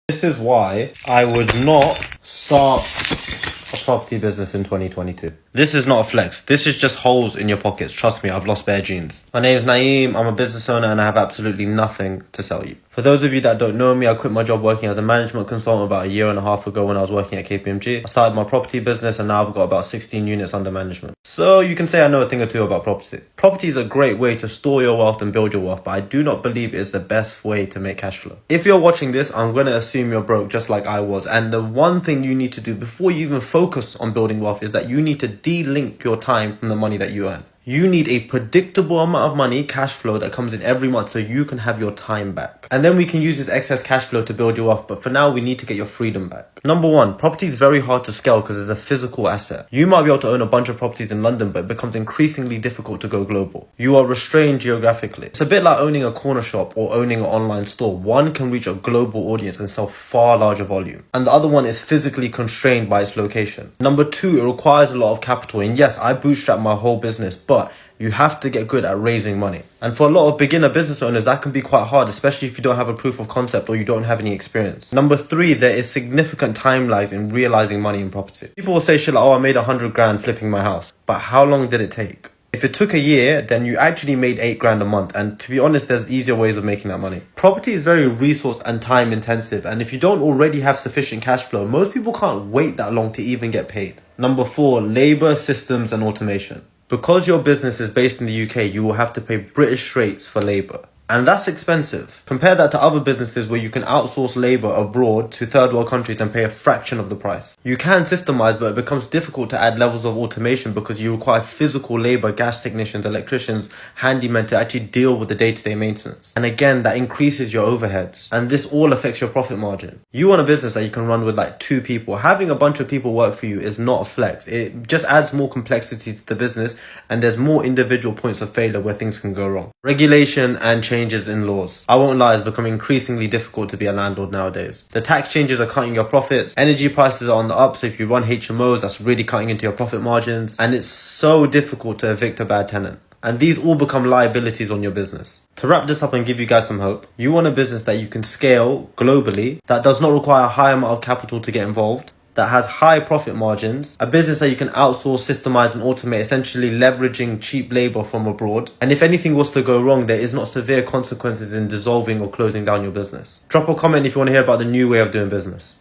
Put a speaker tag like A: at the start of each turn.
A: This is why I would not start a property business in 2022. This is not a flex. This is just holes in your pockets. Trust me, I've lost bare jeans. My name is Naeem. I'm a business owner and I have absolutely nothing to sell you. For those of you that don't know me, I quit my job working as a management consultant about a year and a half ago when I was working at KPMG. I started my property business and now I've got about 16 units under management. So you can say I know a thing or two about property. Property is a great way to store your wealth and build your wealth, but I do not believe it's the best way to make cash flow. If you're watching this, I'm going to assume you're broke just like I was. And the one thing you need to do before you even focus on building wealth is that you need to de-link your time from the money that you earn. You need a predictable amount of money, cash flow, that comes in every month so you can have your time back. And then we can use this excess cash flow to build you wealth. But for now, we need to get your freedom back. Number one, property is very hard to scale because it's a physical asset. You might be able to own a bunch of properties in London, but it becomes increasingly difficult to go global. You are restrained geographically. It's a bit like owning a corner shop or owning an online store. One can reach a global audience and sell far larger volume. And the other one is physically constrained by its location. Number two, it requires a lot of capital. And yes, I bootstrapped my whole business, but you have to get good at raising money. And for a lot of beginner business owners, that can be quite hard, especially if you don't have a proof of concept or you don't have any experience. Number three, there is significant time lags in realizing money in property. People will say shit like, oh, I made 100 grand flipping my house. But how long did it take? If it took a year, then you actually made 8 grand a month. And to be honest, there's easier ways of making that money. Property is very resource and time intensive. And if you don't already have sufficient cash flow, most people can't wait that long to even get paid. Number four, labor, systems, and automation. Because your business is based in the UK, you will have to pay British rates for labor. And that's expensive. Compare that to other businesses where you can outsource labor abroad to third world countries and pay a fraction of the price. You can systemize, but it becomes difficult to add levels of automation because you require physical labor, gas technicians, electricians, handymen to actually deal with the day-to-day maintenance. And again, that increases your overheads. And this all affects your profit margin. You want a business that you can run with like 2 people. Having a bunch of people work for you is not a flex. It just adds more complexity to the business and there's more individual points of failure where things can go wrong. Regulation and changes in laws. I won't lie, it's becoming increasingly difficult to be a landlord nowadays. The tax changes are cutting your profits. Energy prices are on the up, so if you run HMOs, that's really cutting into your profit margins. And it's so difficult to evict a bad tenant. And these all become liabilities on your business. To wrap this up and give you guys some hope, you want a business that you can scale globally, that does not require a high amount of capital to get involved, that has high profit margins, a business that you can outsource, systemize and automate, essentially leveraging cheap labor from abroad. And if anything was to go wrong, there is not severe consequences in dissolving or closing down your business. Drop a comment if you want to hear about the new way of doing business.